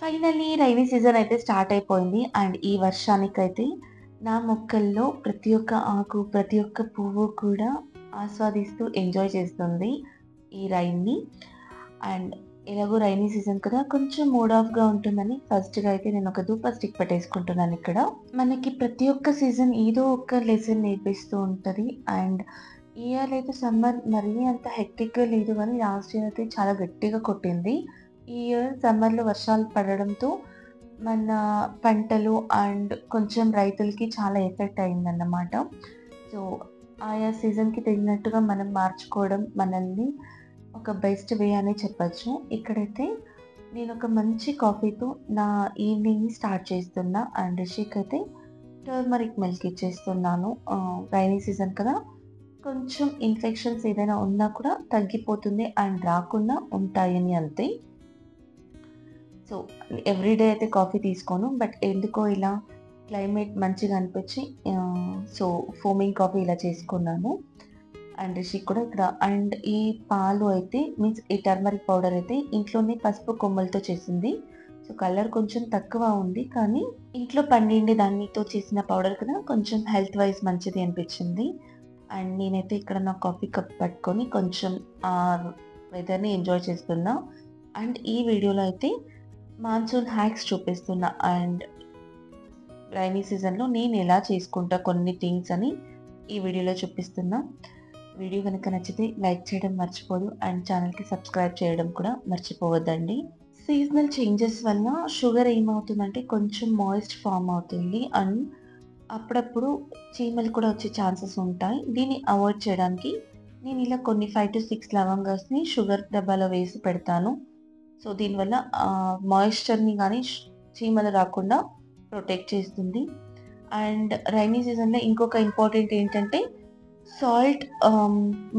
Finally rainy season అయితే start అయిపోయింది. And ఈ వర్షానికైతే నా మొక్కల్లో ప్రతి ఒక్క ఆకు, ప్రతి ఒక్క పువ్వు కూడా ఆస్వాదిస్తూ ఎంజాయ్ చేస్తుంది ఈ రైన్‌ని. అండ్ ఎలాగో రైనీ సీజన్ కదా! కొంచెం మూడ్ ఆఫ్‌గా ఉంటుందని ఫస్ట్‌గా అయితే నేను ఒక ధూప స్టిక్ పెట్టేసుకుంటున్నాను ఇక్కడ. మనకి ప్రతి ఒక్క సీజన్ ఏదో ఒక లెసన్ నేర్పిస్తూ ఉంటది. అండ్ ఈ ఇయర్ అయితే సమ్మర్ మరీ అంత హెక్టిక్‌గా లేదు గానీ లాస్ట్ ఇయర్ అయితే చాలా గట్టిగా కొట్టింది. ఈ ఇయర్ సమ్మర్‌లో వర్షాలు పడడంతో మన పంటలు అండ్ కొంచెం రైతులకి చాలా ఎఫెక్ట్ అయిందన్నమాట. సో, ఆయా సీజన్‌కి తగినట్టుగా మనం మార్చుకోవడం మనల్ని ఒక బెస్ట్ వే అనే చెప్పొచ్చు. ఇక్కడైతే నేనొక మంచి కాఫీతో నా ఈవినింగ్‌ని స్టార్ట్ చేస్తున్నా. అండ్ రిషికైతే టర్మరిక్ మిల్క్ ఇచ్చేస్తున్నాను. రైనీ సీజన్ కదా! కొంచెం ఇన్ఫెక్షన్స్ ఏదైనా ఉన్నా కూడా తగ్గిపోతుంది అండ్ రాకుండా ఉంటాయని అంతే. సో, ఎవ్రీడే అయితే కాఫీ తీసుకోను. బట్ ఎందుకో ఇలా క్లైమేట్ మంచిగా అనిపించి సో, ఫోమింగ్ కాఫీ ఇలా చేసుకున్నాను. అండ్ రిషికి కూడా ఇక్కడ అండ్ ఈ పాలు అయితే మీన్స్ ఈ టర్మరిక్ పౌడర్ అయితే ఇంట్లోనే పసుపు కొమ్మలతో చేసింది. సో, కలర్ కొంచెం తక్కువ ఉంది. కానీ ఇంట్లో పండిండే దానితో చేసిన పౌడర్ కదా! కొంచెం హెల్త్ వైస్ మంచిది అనిపించింది. అండ్ నేనైతే ఇక్కడ నా కాఫీ కప్ పట్టుకొని కొంచెం ఆ వెదర్‌ని ఎంజాయ్ చేస్తున్నా. అండ్ ఈ వీడియోలో అయితే మాన్సూన్ హ్యాక్స్ చూపిస్తున్నా. అండ్ రైనీ సీజన్‌లో నేనెలా చేసుకుంటా కొన్ని థింగ్స్ అని ఈ వీడియోలో చూపిస్తున్నా. వీడియో గనుక నచ్చితే లైక్ చేయడం మర్చిపోదు. అండ్ ఛానల్‌కి సబ్స్క్రైబ్ చేయడం కూడా మర్చిపోవద్దండి. సీజనల్ చేంజెస్ వల్ల షుగర్ ఏమవుతుందంటే కొంచెం మాయిస్ట్ ఫార్మ్ అవుతుంది. అండ్ అప్పుడప్పుడు చీమలు కూడా వచ్చే ఛాన్సెస్ ఉంటాయి. దీన్ని అవాయిడ్ చేయడానికి నేను ఇలా కొన్ని 5-6 లవంగాస్‌ని షుగర్ డబ్బాలో వేసి పెడతాను. సో, దీనివల్ల మాయిశ్చర్‌ని గానీ చీమలు రాకుండా ప్రొటెక్ట్ చేస్తుంది. అండ్ రైనీ సీజన్‌లో ఇంకొక ఇంపార్టెంట్ ఏంటంటే సాల్ట్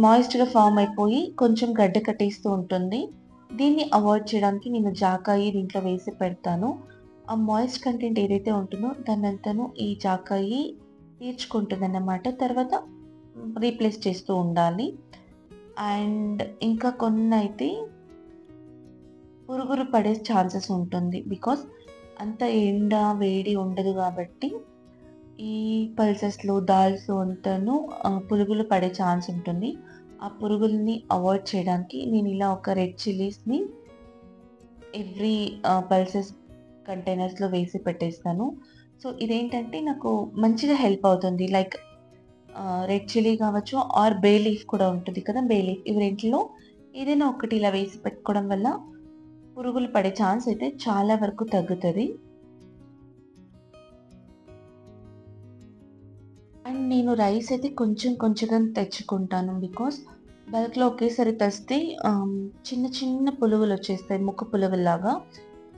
మాయిస్ట్‌గా ఫార్మ్ అయిపోయి కొంచెం గడ్డ కట్టేస్తూ ఉంటుంది. దీన్ని అవాయిడ్ చేయడానికి నేను జాకాయి దీంట్లో వేసి పెడతాను. ఆ మాయిస్ట్ కంటెంట్ ఏదైతే ఉంటుందో దాన్నంతాను ఈ జాకాయి పీల్చుకుంటుందన్నమాట. తర్వాత రీప్లేస్ చేస్తూ ఉండాలి. అండ్ ఇంకా కొన్నైతే పురుగులు పడే ఛాన్సెస్ ఉంటుంది. బికాజ్ అంత ఎండ, వేడి ఉండదు గాబట్టి, ఈ పల్సెస్‌లో, దాల్స్‌లో అంతాను పురుగులు పడే ఛాన్స్ ఉంటుంది. ఆ పురుగుల్ని అవాయిడ్ చేయడానికి నేనిలా ఒక రెడ్ చిల్లీస్‌ని ఎవ్రీ పల్సెస్ కంటైనర్స్‌లో వేసి పెట్టేస్తాను. సో, ఇదేంటంటే నాకు మంచిగా హెల్ప్ అవుతుంది. లైక్ రెడ్ చిల్లీ కావచ్చు ఆర్ బే లీఫ్ కూడా ఉంటుంది కదా! బే లీఫ్ ఇవి రెండిట్లో ఏదైనా ఒకటి ఇలా వేసి పెట్టుకోవడం వల్ల పురుగులు పడే ఛాన్స్ అయితే చాలా వరకు తగ్గుతది. అండ్ నేను రైస్ అయితే కొంచెం కొంచెంగా తెచ్చుకుంటాను. బికాజ్ బల్క్‌లో ఒకేసారి తెస్తే ఆహ్, చిన్న చిన్న పురుగులొచ్చేస్తాయి. ముక్క పురుగుల్లాగా.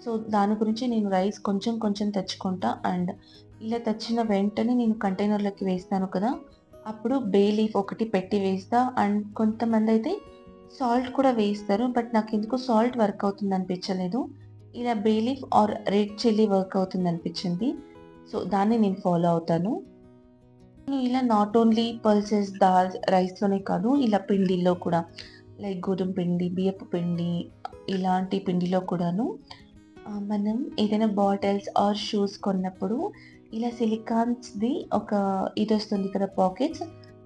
సో, దాని గురించి నేను రైస్ కొంచెం కొంచెం తెచ్చుకుంటా. అండ్ ఇలా తెచ్చిన వెంటనే నేను కంటైనర్‌లోకి వేస్తాను కదా! అప్పుడు బే లీఫ్ ఒకటి పెట్టి వేస్తా. అండ్ కొంతమందైతే సాల్ట్ కూడా వేస్తారు. బట్ నాకెందుకో సాల్ట్ వర్క్ అవుతుందనిపించలేదు. ఇలా bay leaf or red chilli work అవుతుందనిపించింది. సో, దాన్ని నేను ఫాలో అవుతాను. నేను ఇలా నాట్ ఓన్లీ పల్సెస్, దాల్స్, రైస్‌లోనే కాదు ఇలా పిండిల్లో కూడా లైక్ గోధుమ పిండి, బియ్యపు పిండి ఇలాంటి పిండిలో కూడాను మనం ఏదైనా బాటిల్స్ ఆర్ షూస్ కొన్నప్పుడు ఇలా సిలికాన్స్‌ది ఒక ఇదొస్తుంది కదా! పాకెట్స్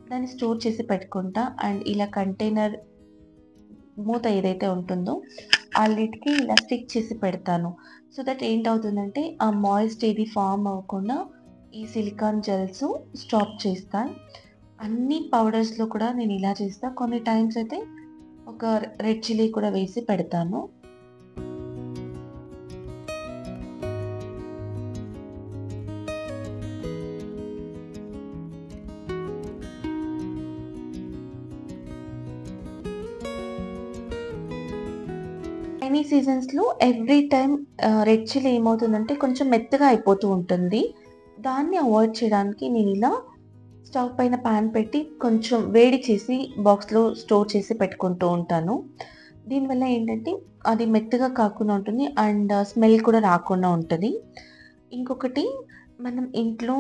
దాన్ని స్టోర్ చేసి పెట్టుకుంటా. అండ్ ఇలా కంటైనర్ మూత ఏదైతే ఉంటుందో ఆ లిడ్‌కి ఇలా స్టిక్ చేసి పెడతాను. సో దట్ ఏంటవుతుందంటే ఆ మాయిస్ట్ ఏది ఫార్మ్ అవ్వకుండా ఈ సిలికాన్ జెల్స్ స్టాప్ చేస్తాయి. అన్ని పౌడర్స్‌లో కూడా నేను ఇలా చేస్తా. కొన్ని టైమ్స్ అయితే ఒక రెడ్ చిల్లీ కూడా వేసి పెడతాను. రైనీ సీజన్స్‌లో ఎవ్రీ టైమ్ రెడ్ చిల్లీ ఏమవుతుందంటే కొంచెం మెత్తగా అయిపోతూ ఉంటుంది. దాన్ని అవాయిడ్ చేయడానికి నేనిలా స్టవ్ పైన పాన్ పెట్టి కొంచెం వేడి చేసి బాక్స్‌లో స్టోర్ చేసి పెట్టుకుంటూ ఉంటాను. దీనివల్ల ఏంటంటే అది మెత్తగా కాకుండా ఉంటుంది. అండ్ స్మెల్ కూడా రాకుండా ఉంటది. ఇంకొకటి మనం ఇంట్లో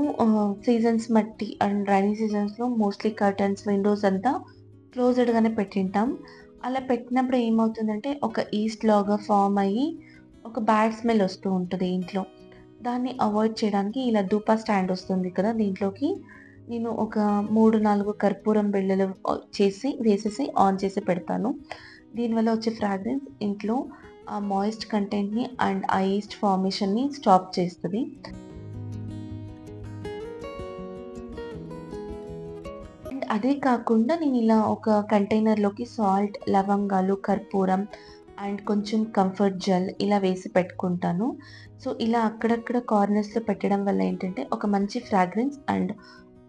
సీజన్స్ బట్టి అండ్ రైనీ సీజన్స్‌లో మోస్ట్‌లీ కర్టన్స్, విండోస్ అంతా క్లోజ్డ్‌గానే పెట్టింటాం. అలా పెట్టినప్పుడు ఏమవుతుందంటే ఒక ఈస్ట్ లాగా ఫార్మ్ అయ్యి ఒక బ్యాడ్ స్మెల్ వస్తూ ఉంటది ఇంట్లో. దాన్ని అవాయిడ్ చేయడానికి ఇలా ధూపా స్టాండ్ వస్తుంది కదా! దీంట్లోకి నేను ఒక 3, 4 కర్పూరం బిళ్ళలు వేసేసి ఆన్ చేసి పెడతాను. దీనివల్ల వచ్చే ఫ్రాగ్రెన్స్ ఇంట్లో ఆ మాయిస్ట్ కంటెంట్‌ని అండ్ ఆ ఈస్ట్ ఫార్మేషన్‌ని స్టాప్ చేస్తది. అండ్ అదే కాకుండా నేను ఇలా ఒక కంటైనర్‌లోకి సాల్ట్, లవంగాలు, కర్పూరం అండ్ కొంచెం కంఫర్ట్ జెల్ ఇలా వేసి పెట్టుకుంటాను. సో, ఇలా అక్కడక్కడ కార్నర్స్‌లో పెట్టడం వల్ల ఏంటంటే ఒక మంచి ఫ్రాగ్రెన్స్ అండ్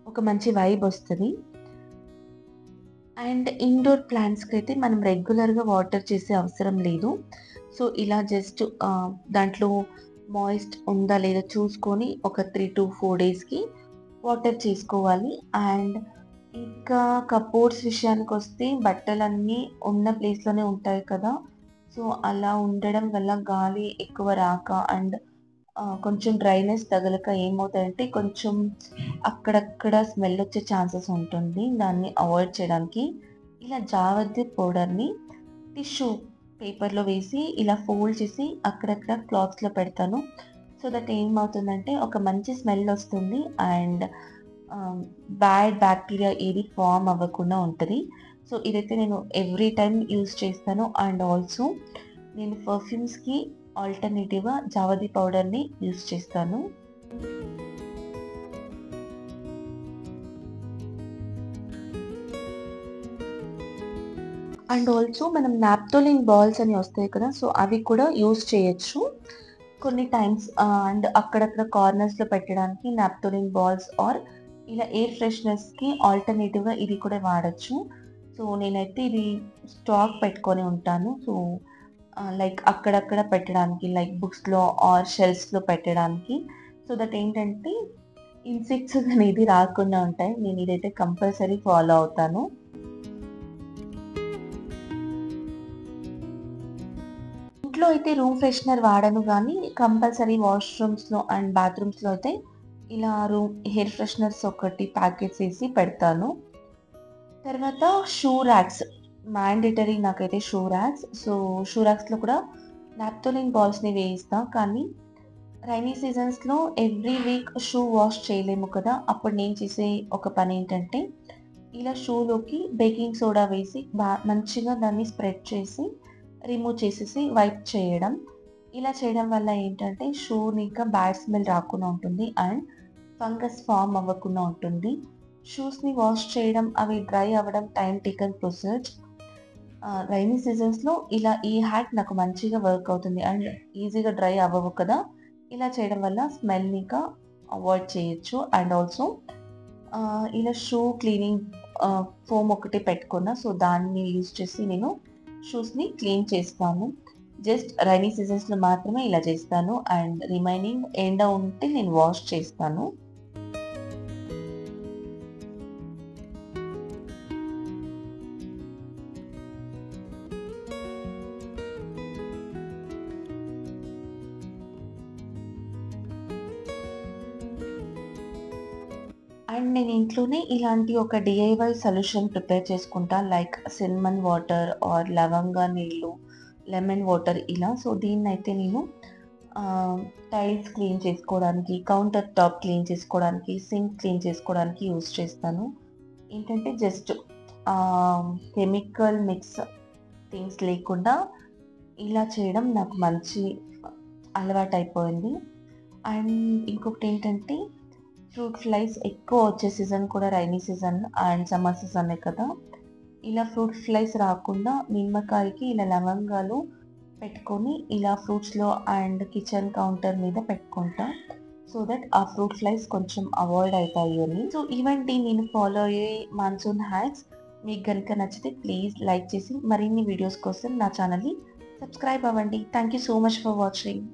ఒక మంచి వైబ్ వస్తది. అండ్ ఇండోర్ ప్లాంట్స్‌కైతే మనం రెగ్యులర్‌గా వాటర్ చేసే అవసరం లేదు. సో, ఇలా జస్ట్ దాంట్లో మాయిస్ట్ ఉందా లేదా చూసుకొని ఒక 3-4 డేస్‌కి వాటర్ చేసుకోవాలి. అండ్ ఇంకా కప్‌బోర్డ్స్ విషయానికొస్తే బట్టలన్నీ ఉన్న ప్లేస్‌లోనే ఉంటాయి కదా! సో, అలా ఉండడం వల్ల గాలి ఎక్కువ రాక అండ్ కొంచెం డ్రైనెస్ తగలక ఏమవుతాయంటే కొంచెం అక్కడక్కడ స్మెల్ వచ్చే ఛాన్సెస్ ఉంటుంది. దాన్ని అవాయిడ్ చేయడానికి ఇలా జావద్రి పౌడర్‌ని టిష్యూ పేపర్‌లో వేసి ఇలా ఫోల్డ్ చేసి అక్కడక్కడ క్లాత్స్‌లో పెడతాను. సో దట్ ఏమవుతుందంటే ఒక మంచి స్మెల్ వస్తుంది అండ్ బ్యాడ్ బ్యాక్టీరియా ఏది ఫార్మ్ అవ్వకుండా ఉంటది. సో, ఇదైతే నేను ఎవ్రీ టైమ్ యూజ్ చేస్తాను. అండ్ ఆల్సో నేను పర్ఫ్యూమ్స్‌కి ఆల్టర్‌నేటివ్‌గా జావది పౌడర్‌ని యూజ్ చేస్తాను. అండ్ ఆల్సో మనం నాప్థోలిన్ బాల్స్ అని వస్తాయి కదా! సో, అవి కూడా యూజ్ చేయొచ్చు. కొన్ని టైమ్స్ అండ్ అక్కడక్కడ కార్నర్స్‌లో పెట్టడానికి నాప్థోలిన్ బాల్స్ ఆర్ ఇలా ఎయిర్ ఫ్రెషనర్స్‌కి ఆల్టర్‌నేటివ్‌గా ఇది కూడా వాడొచ్చు. సో, నేనైతే ఇది స్టాక్ పెట్టుకొని ఉంటాను. సో, లైక్ అక్కడక్కడ పెట్టడానికి లైక్ బుక్స్‌లో ఆర్ షెల్ఫ్స్‌లో పెట్టడానికి. సో దట్ ఏంటంటే ఇన్సెక్ట్స్ అనేది రాకుండా ఉంటాయి. నేను ఇదైతే కంపల్సరీ ఫాలో అవుతాను. ఇంట్లో అయితే రూమ్ ఫ్రెషనర్ వాడను గానీ, కంపల్సరీ వాష్‌రూమ్స్‌లో అండ్ బాత్రూమ్స్‌లో అయితే ఇలా ఎయిర్ ఫ్రెషనర్స్ ఒకటి ప్యాకెట్స్ ఏసి పెడతాను. తర్వాత షూ ర్యాక్స్ మ్యాండేటరీ నాకైతే షూ ర్యాక్స్. సో, షూ ర్యాక్స్‌లో కూడా నాప్థోలిన్ బాల్స్‌ని వేయిస్తా. కానీ రైనీ సీజన్స్‌లో ఎవ్రీ వీక్ షూ వాష్ చేయలేము కదా! అప్పుడు నేను చేసే ఒక పనేంటంటే, ఇలా షూలోకి బేకింగ్ సోడా వేసి మంచిగా దాన్ని స్ప్రెడ్ చేసి, రిమూవ్ చేసేసి వైప్ చేయడం. ఇలా చేయడం వల్ల ఏంటంటే, షూని ఇంకా బ్యాడ్ స్మెల్ రాకుండా ఉంటుంది అండ్ ఫంగస్ ఫార్మ్ అవ్వకుండా ఉంటుంది. షూస్‌ని వాష్ చేయడం, అవి డ్రై అవ్వడం టైమ్ టేకన్ ప్రొసీజర్. రైనీ సీజన్స్‌లో ఇలా ఈ హ్యాక్ నాకు మంచిగా వర్క్ అవుతుంది. అండ్ ఈజీగా డ్రై అవ్వవు కదా! ఇలా చేయడం వల్ల స్మెల్‌ని ఇంకా అవాయిడ్ చేయొచ్చు. అండ్ ఆల్సో ఇలా షూ క్లీనింగ్ ఫోమ్ ఒకటి పెట్టుకున్నా. సో, దాన్ని యూజ్ చేసి నేను షూస్‌ని క్లీన్ చేస్తాను. జస్ట్ రైనీ సీజన్స్‌లో మాత్రమే ఇలా చేస్తాను. అండ్ రిమైనింగ్ ఎండ ఉంటే నేను వాష్ చేస్తాను. అండ్ నేను ఇంట్లోనే ఇలాంటి ఒక డీఐవై సొల్యూషన్ ప్రిపేర్ చేసుకుంటా. లైక్ సిన్నమన్ వాటర్ ఆర్ లవంగా నీళ్ళు, లెమన్ వాటర్ ఇలా. సో, దీన్నైతే నేను టైల్స్ క్లీన్ చేసుకోవడానికి, కౌంటర్ టాప్ క్లీన్ చేసుకోవడానికి, సింక్ క్లీన్ చేసుకోవడానికి యూజ్ చేస్తాను. ఏంటంటే జస్ట్ కెమికల్ మిక్స్ థింగ్స్ లేకుండా ఇలా చేయడం నాకు మంచి అలవాటయిపోయింది. అండ్ ఇంకొకటేంటంటే ఫ్రూట్ ఫ్లైస్ ఎక్కువ వచ్చే సీజన్ కూడా రైనీ సీజన్ అండ్ సమ్మర్ సీజనే కదా! ఇలా ఫ్రూట్ ఫ్లైస్ రాకుండా నిమ్మకాయకి ఇలా లవంగాలు పెట్టుకొని ఇలా ఫ్రూట్స్‌లో అండ్ కిచెన్ కౌంటర్ మీద పెట్టుకుంటా. సో దట్ ఆ ఫ్రూట్ ఫ్లైస్ కొంచెం అవాయిడ్ అయితాయి అని. సో, ఇవండి నేను ఫాలో అయ్యే మాన్సూన్ హ్యాక్స్. మీకు గనుక నచ్చితే ప్లీజ్ లైక్ చేసి మరిన్ని వీడియోస్ కోసం నా ఛానల్‌ని సబ్స్క్రైబ్ అవ్వండి. Thank you so much for watching.